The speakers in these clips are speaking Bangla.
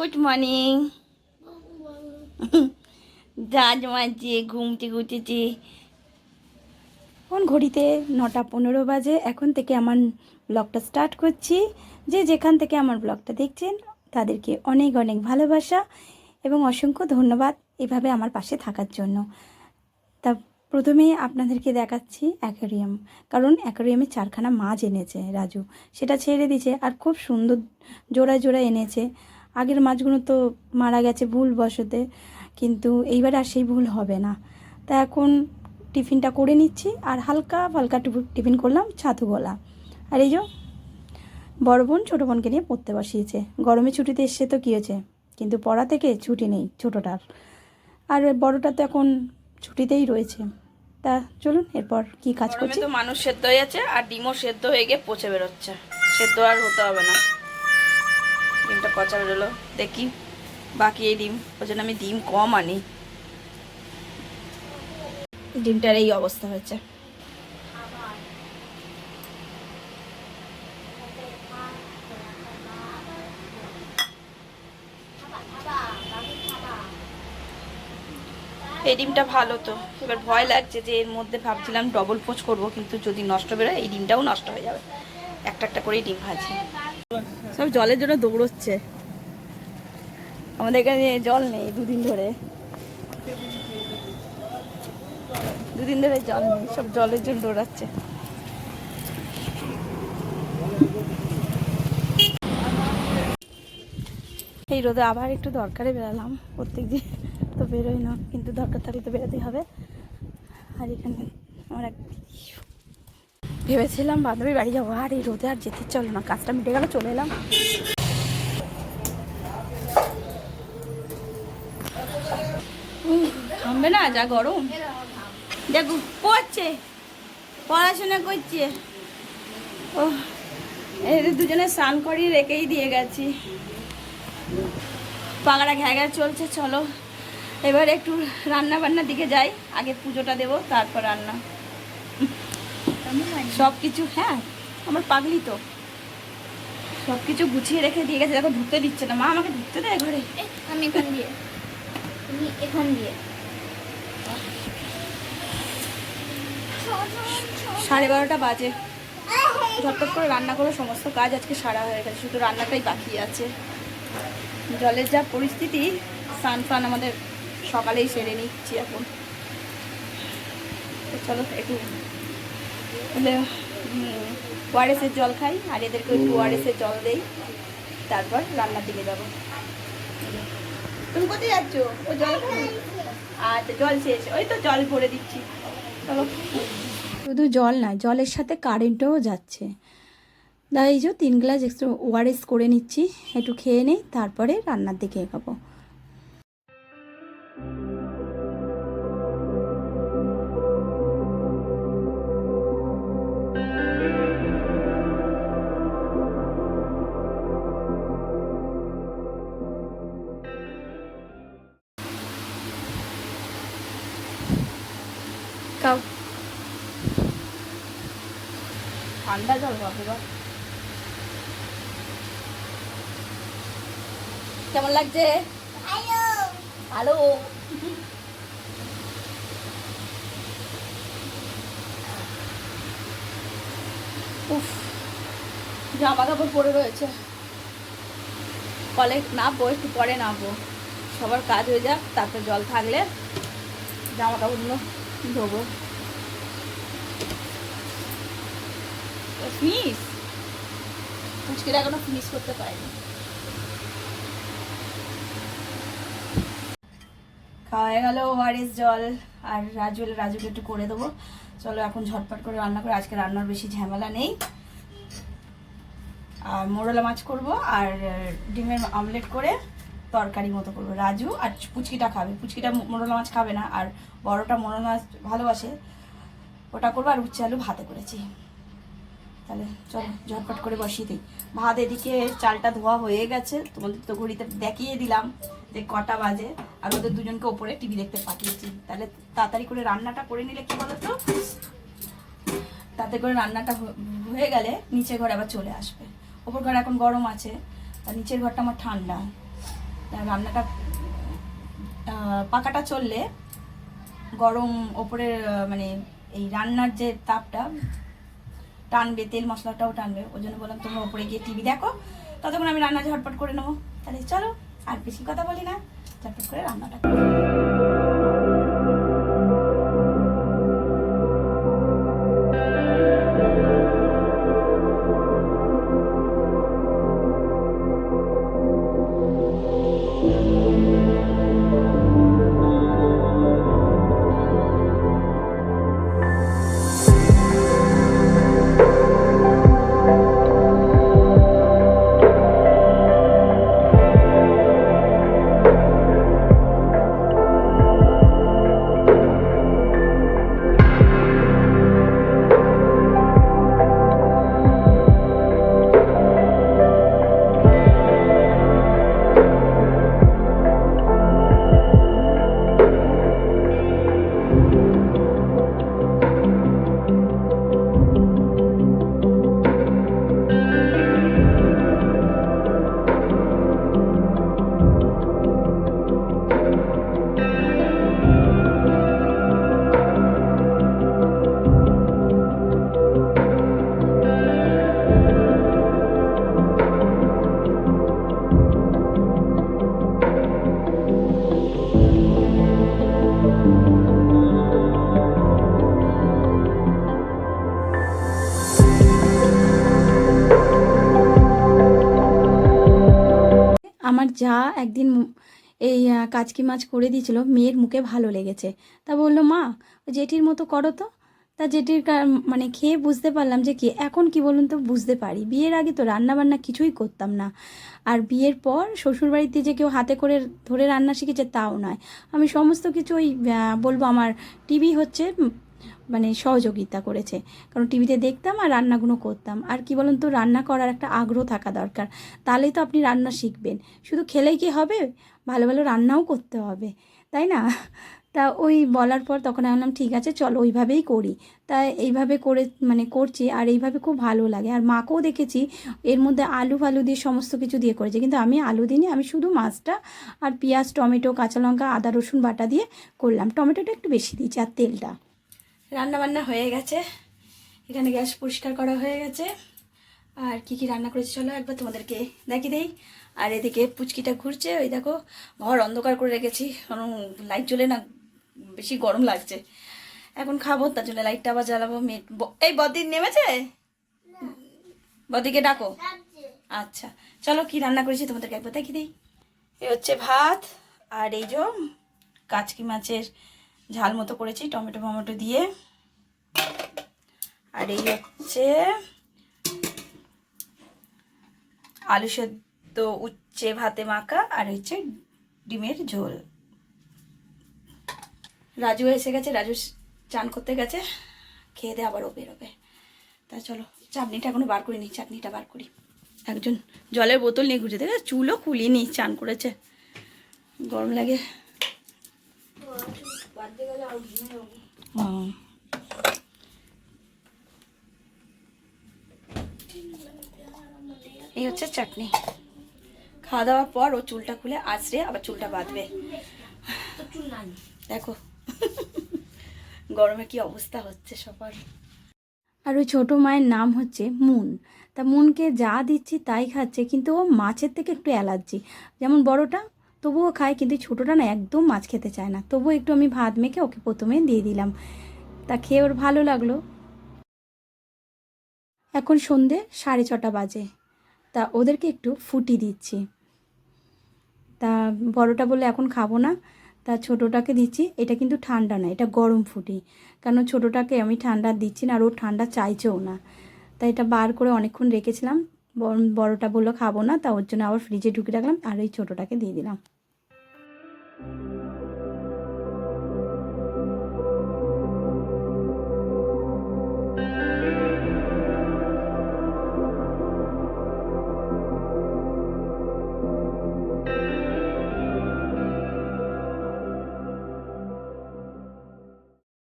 Good morning. জাজ মাঝে ঘুমতে উঠেছি। এখন ঘড়িতে 9:15 বাজে। এখন থেকে আমার ব্লগটা স্টার্ট করছি। যে যেখান থেকে আমার ব্লগটা দেখছেন তাদেরকে অনেক অনেক ভালোবাসা এবং অসংখ্য ধন্যবাদ এভাবে আমার পাশে থাকার জন্য। তা প্রথমে আপনাদেরকে দেখাচ্ছি অ্যাকোয়ারিয়াম, কারণ অ্যাকোয়ারিয়ামে 4খানা মাছ এনেছে রাজু, সেটা ছেড়ে দিয়েছে আর খুব সুন্দর জোড়ায় জোড়ায় এনেছে। আগের মাছগুলো তো মারা গেছে ভুলবশতে, কিন্তু এইবার আর সেই ভুল হবে না। তা এখন টিফিনটা করে নিচ্ছি আর হালকা হালকা টিফিন করলাম ছাতু গোলা। আর এই যে বড় বোন ছোটো বোনকে নিয়ে পড়তে বসিয়েছে। গরমে ছুটিতে এসছে তো কী হয়েছে, কিন্তু পড়া থেকে ছুটি নেই ছোটোটার, আর বড়টা তো এখন ছুটিতেই রয়েছে। তা চলুন এরপর কি কাজ করছি। তো মানুষ সেদ্ধ হয়ে যাচ্ছে আর ডিমও সেদ্ধ হয়ে গিয়ে পচে বেরোচ্ছে। সেদ্ধ আর হতে হবে না, ডিমটা পচা বেরোলো দেখি। বাকি এই ডিম, ওই জন্য আমি ডিম কম আনি। ডিমটার এই অবস্থা হয়েছে। এই ডিমটা ভালো তো, এবার ভয় লাগছে যে এর মধ্যে ভাবছিলাম ডবল পোচ করব, কিন্তু যদি নষ্ট বেরোয় এই ডিমটাও নষ্ট হয়ে যাবে। একটা একটা করেই ডিম ভাজি। সব জলের জন্য দৌড়চ্ছে। আমাদের এখানে জল নেই দুদিন ধরে জল নেই, সব জলের জন্য দৌড়াচ্ছে। এই রোদে আবার একটু দরকারে বেরালাম। প্রত্যেক দিন তো বেরোই না, কিন্তু দরকার থাকলে তো বেরোতেই হবে। আর এখানে আমার এক ভেবেছিলাম বান্ধবীর বাড়ি যাবো, আর এই রোদে আর যেতে চলো না, কাজটা মিটে গেল চলে এলাম। থামবে না, যা গরম। দেখো পড়ছে, পড়াশোনা করছে। ও এদের দুজনে স্নান করিয়ে রেখেই দিয়ে গেছি। পাগড়া ঘ্যাঘ্যা চলছে। চলো এবার একটু রান্না বান্নার দিকে যাই। আগে পুজোটা দেবো, তারপর রান্না। সব কিছু, হ্যাঁ আমার পাগলি তো, সব কিছু গুছিয়ে রেখে দিয়ে গেছে। দেখো ঢুকতে দিচ্ছে না, মা আমাকে ঢুকতে দেয় ঘরে। আমি এখান দিয়ে, তুমি এখান দিয়ে। 12:30 বাজে। ঝটপট করে রান্না করে সমস্ত কাজ আজকে সারা হয়ে গেছে, শুধু রান্নাটাই বাকি আছে। জলের যা পরিস্থিতি, স্নান ফান আমাদের সকালেই সেরে নিচ্ছি এখন। চলো একটু ওআরএসের জল খাই, আর এদেরকে একটু ওআরএসের জল দেই, তারপর রান্নার দিকে যাবো। তুমি কোথায় যাচ্ছ? ও জল খাবে? আচ্ছা জল শেষ, ওই তো জল ভরে দিচ্ছি। চলো। শুধু জল না, জলের সাথে কারেন্টও যাচ্ছে। এই যে 3 গ্লাস এক্সট্রা ওআরএস করে নিচ্ছি, একটু খেয়ে নেই, তারপরে রান্নার দিকে এগোবো। খাও, ঠান্ডা জল হবে। কেমন লাগছে? ভালো। উফ, জামা কাপড় পরে রয়েছে। কলে নামবো, একটু পরে নামবো, সবার কাজ হয়ে যাক, তারপর জল থাকলে জামা কাপড়গুলো ধোবো। ফিনিশ মুশকিল, এখনো ফিনিশ করতে পারিনি। খাওয়া হয়ে গেল ওআরএস জল, আর রাজুকে একটু করে দেবো। চলো এখন ঝটপট করে রান্না করে, আজকে রান্নার বেশি ঝামেলা নেই। আর মোরলা মাছ করব, আর ডিমের অমলেট করে তরকারি মতো করবো। রাজু আর পুচকিটা খাবে, পুচকিটা মোরলা মাছ খাবে না, আর বড়টা মোরলা মাছ ভালোবাসে, ওটা করবো। আর উচ্ছে আলু ভাতে করেছি। তাহলে চলো ঝটপট করে বসিয়ে দিই ভাত। এদিকে চালটা ধোয়া হয়ে গেছে, তোমাদের তো ঘড়িতে দেখিয়ে দিলাম যে কটা বাজে, আর ওদের দুজনকে ওপরে টিভি দেখতে পাঠিয়েছি। তাহলে তাড়াতাড়ি করে রান্নাটা করে নিলে কি বলো তো, তাতে করে রান্নাটা হয়ে গেলে নিচের ঘরে আবার চলে আসবে। ওপর ঘরে এখন গরম আছে, আর নিচের ঘরটা আমার ঠান্ডা। তা রান্নাটা পাকাটা চললে গরম ওপরের মানে এই রান্নার যে তাপটা টানবে, তেল মশলাটাও টানবে। ওই জন্য বললাম তোমরা ওপরে গিয়ে টিভি দেখো, ততক্ষণ আমি রান্না ঝটপট করে নেবো। তাহলে চলো আর বেশি কথা বলি না, ঝটপট করে রান্নাটা করি। আমার যা একদিন এই কাচকি মাছ করে দিয়েছিল, মেয়ের মুখে ভালো লেগেছে। তা বললো মা জেঠির মতো করো তো। তা জেঠির মানে খেয়ে বুঝতে পারলাম যে কি, এখন কি বলুন তো বুঝতে পারি, বিয়ের আগে তো রান্না বান্না কিছুই করতাম না, আর বিয়ের পর শ্বশুরবাড়িতে যে কেউ হাতে করে ধরে রান্না শিখেছে তাও নয়। আমি সমস্ত কিছু ওই বলবো আমার টিভি হচ্ছে মানে সহযোগিতা করেছে, কারণ টিভিতে দেখতাম আর রান্নাগুলো করতাম। আর কি বলুন তো, রান্না করার একটা আগ্রহ থাকা দরকার, তাহলেই তো আপনি রান্না শিখবেন। শুধু খেলেই কি হবে, ভালো ভালো রান্নাও করতে হবে, তাই না? তা ওই বলার পর তখন আমি বললাম ঠিক আছে চলো ওইভাবেই করি। তা এইভাবে করে মানে করছি, আর এইভাবে খুব ভালো লাগে। আর মাকেও দেখেছি এর মধ্যে আলু ফালু দিয়ে সমস্ত কিছু দিয়ে করেছে, কিন্তু আমি আলু দিইনি, আমি শুধু মাছটা আর পেঁয়াজ টমেটো কাঁচা লঙ্কা আদা রসুন বাটা দিয়ে করলাম। টমেটোটা একটু বেশি দিয়েছি আর তেলটা। রান্না বান্না হয়ে গেছে, এখানে গ্যাস পরিষ্কার করা হয়ে গেছে। আর কি কি রান্না করেছি চলো একবার তোমাদেরকে দেখিয়ে দেই। আর এদিকে পুচকিটা ঘুরছে, ওই দেখো ঘর অন্ধকার করে রেখেছি, কারণ লাইট জ্বলে না, বেশি গরম লাগছে। এখন খাবো, তার জন্য লাইটটা আবার জ্বালাবো। এই বদিন নেমেছে, বদিকে ডাকো। আচ্ছা চলো কি রান্না করেছি তোমাদেরকে একবার দেখিয়ে দিই। এ হচ্ছে ভাত, আর এই যে কাচকি মাছের ঝাল মতো করেছি টমেটো ফমেটো দিয়ে। আর এই হচ্ছে আলু সেদ্ধ উচ্ছে ভাতে মাখা, আর হচ্ছে ডিমের ঝোল। রাজু এসে গেছে, রাজু চান করতে গেছে, খেয়ে দিয়ে আবার ও বেরোবে। তা চলো চাটনিটা এখনো বার করিনি, চাটনিটা বার করি। একজন জলের বোতল নিয়ে ঘুরছে, দেখে চুলও খুলিনি, চান করেছে, গরম লাগে। এই হচ্ছে চাটনি। খাওয়া দাওয়ার পর ও চুলটা খুলে আছড়ে আবার চুলটা বাঁধবে। দেখো গরমে কি অবস্থা হচ্ছে সবার। আর ওই ছোটো মায়ের নাম হচ্ছে মুন। তা মুনকে যা দিচ্ছি তাই খাচ্ছে, কিন্তু ও মাছের থেকে একটু অ্যালার্জি। যেমন বড়টা তবুও খায়, কিন্তু ছোটোটা না একদম মাছ খেতে চায় না। তবুও একটু আমি ভাত মেখে ওকে প্রথমে দিয়ে দিলাম, তা খেয়ে ওর ভালো লাগলো। এখন সন্ধে 6:30 বাজে, তা ওদেরকে একটু ফুটি দিচ্ছি। তা বড়টা বলে এখন খাবো না, তা ছোটোটাকে দিচ্ছি। এটা কিন্তু ঠান্ডা না, এটা গরম ফুটি, কারণ ছোটোটাকে আমি ঠান্ডা দিচ্ছি না, আর ও ঠান্ডা চাইছেও না। তাই এটা বার করে অনেকক্ষণ রেখেছিলাম, বড়টা বললো খাবো না, তা ওর জন্য আবার ফ্রিজে ঢুকে রাখলাম, আর এই ছোটোটাকে দিয়ে দিলাম।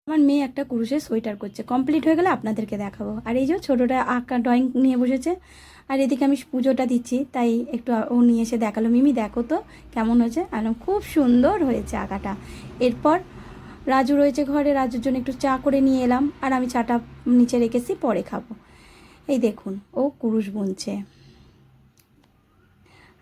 আমার মেয়ে একটা কুরুশের সোয়েটার করছে, কমপ্লিট হয়ে গেলে আপনাদেরকে দেখাবো। আর এই যে ছোটোটা আঁকা ড্রয়িং নিয়ে বসেছে, আর এদিকে আমি পুজোটা দিচ্ছি, তাই একটু ও নিয়ে এসে দেখালো, মিমি দেখো তো কেমন হয়েছে। আর খুব সুন্দর হয়েছে আঁকাটা। এরপর রাজু রয়েছে ঘরে, রাজুর জন্য একটু চা করে নিয়ে এলাম, আর আমি চাটা নিচে রেখেছি, পরে খাবো। এই দেখুন ও কুরুশ বুনছে,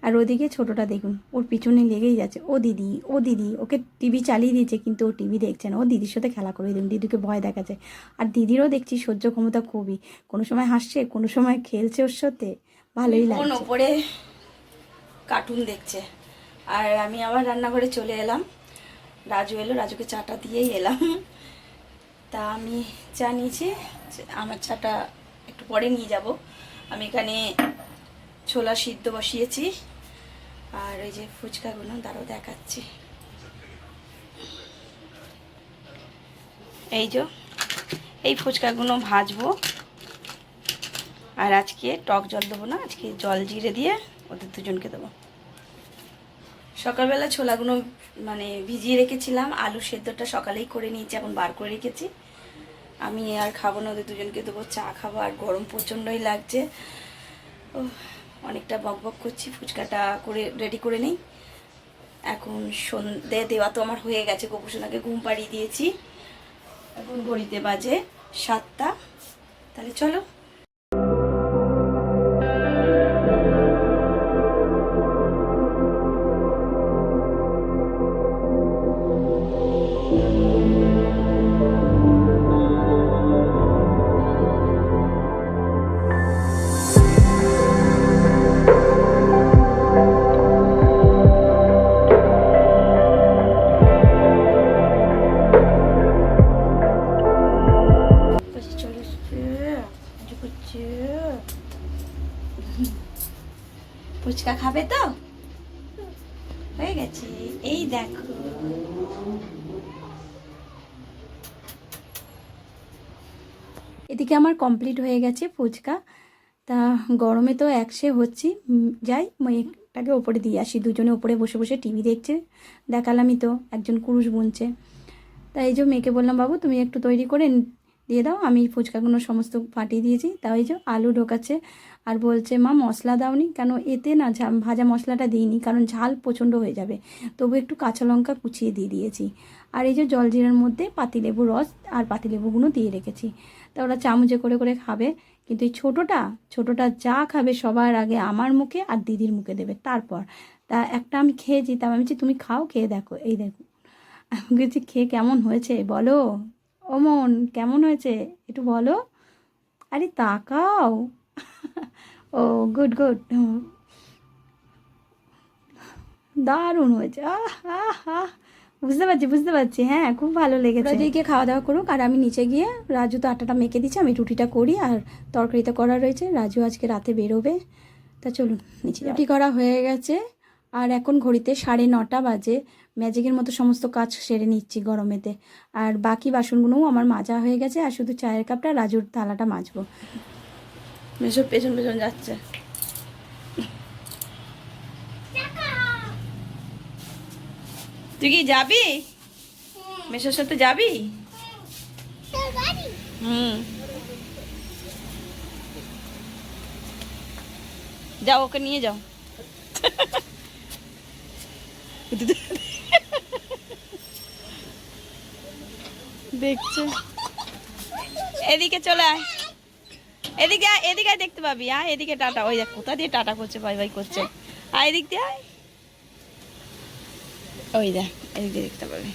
আর ওদিকে ছোটোটা দেখুন ওর পিছনে লেগেই যাচ্ছে, ও দিদি ও দিদি, ওকে টিভি চালিয়ে দিয়েছে কিন্তু ও টিভি দেখছে না, ও দিদির সাথে খেলা করে দিন, দিদিকে ভয় দেখাচ্ছে। আর দিদিরও দেখছি সহ্য ক্ষমতা খুবই, কোনো সময় হাসছে, কোনো সময় খেলছে ওর সাথে, ভালোই লাগছে। ওপরে কার্টুন দেখছে, আর আমি আবার রান্নাঘরে চলে এলাম। রাজু এলো, রাজুকে চাটা দিয়েই এলাম। তা আমি চা নিয়েছি, আমার চাটা একটু পরে নিয়ে যাব। আমি এখানে ছোলা সিদ্ধ বসিয়েছি, আর ওই যে ফুচকাগুলো দাঁড়াও দেখাচ্ছি। এই যে এই ফুচকাগুলো ভাজবো, আর আজকে টক জল দেবো না, আজকে জল জিরে দিয়ে ওদের দুজনকে দেবো। সকালবেলা ছোলাগুলো মানে ভিজিয়ে রেখেছিলাম, আলু সেদ্ধটা সকালেই করে নিয়েছি, এখন বার করে রেখেছি। আমি আর খাবো না, ওদের দুজনকে দেবো, চা খাবো। আর গরম প্রচণ্ডই লাগছে, ও অনেকটা বক বক করছি। ফুচকাটা করে রেডি করে নিই। এখন সন্ধে দেওয়া তো আমার হয়ে গেছে, গোপুসোনাকে ঘুম পাড়িয়ে দিয়েছি। এখন ঘড়িতে বাজে 7টা, তাহলে চলো। ফুচকা খাবে তো? হয়ে গেছে, এই দেখো। এদিকে আমার কমপ্লিট হয়ে গেছে ফুচকা। তা গরমে তো একসে হচ্ছি, যাই মেয়েটাকে ওপরে দিয়ে আসি। দুজনে ওপরে বসে বসে টিভি দেখছে, দেখালামই তো, একজন কুরুশ বুনছে। তাই এই যে মেয়েকে বললাম, বাবু তুমি একটু তৈরি করে দিয়ে দাও, আমি ফুচকাগুলো সমস্ত ফাটিয়ে দিয়েছি। তাই যে আলু ঢোকাচ্ছে, আর বলছে মা মশলা দাওনি কেন? এতে না ভাজা মশলাটা দিইনি, কারণ ঝাল প্রচণ্ড হয়ে যাবে, তবু একটু কাঁচা লঙ্কা কুচিয়ে দিয়ে দিয়েছি। আর এই যে জলজিরার মধ্যে পাতিলেবুর রস আর পাতিলেবুগুলো দিয়ে রেখেছি। তা ওরা চামচে করে করে খাবে, কিন্তু এই ছোটোটা যা খাবে সবার আগে আমার মুখে আর দিদির মুখে দেবে তারপর। তা একটা আমি খেয়েছি, তা আমি বলছি তুমি খাও, খেয়ে দেখো। এই দেখো, আমি বলছি খেয়ে কেমন হয়েছে বলো, ও মন কেমন হয়েছে একটু বলো। আরে তাকাও। ও গুড গুড, দারুণ হয়েছে। বুঝতে পারছি, হ্যাঁ খুব ভালো লেগেছে। ওদিকে খাওয়া দাওয়া করুক, আর আমি নিচে গিয়ে, রাজু তো আটাটা মেখে দিচ্ছে, আমি রুটিটা করি, আর তরকারিটা করা রয়েছে। রাজু আজকে রাতে বেরোবে, তা চলুন নিচে। রুটি করা হয়ে গেছে, আর এখন ঘড়িতে 9:30 বাজে। ম্যাজিকের মতো সমস্ত কাজ সেরে নিচ্ছি গরমেতে। আর বাকি বাসনগুলোও আমার মাজা হয়ে গেছে, আর শুধু চায়ের কাপটা রাজুর থালাটা মাজবো। মেসব পেছন পেছন যাচ্ছে। তুই কি যাবি মেসোর সাথে? যাবি? যাও, ওকে নিয়ে যাও। দেখছে, এদিকে চলে আয়, এদিকে আয়, এদিকে আয়, দেখতে পাবি। আয় এদিকে, টাটা। ওই দেখ কোথা দিয়ে টাটা করছে, বাই বাই করছে। আয় এদিক দিয়ে আয়, ওই দেখ এদিকে দেখতে পাবি।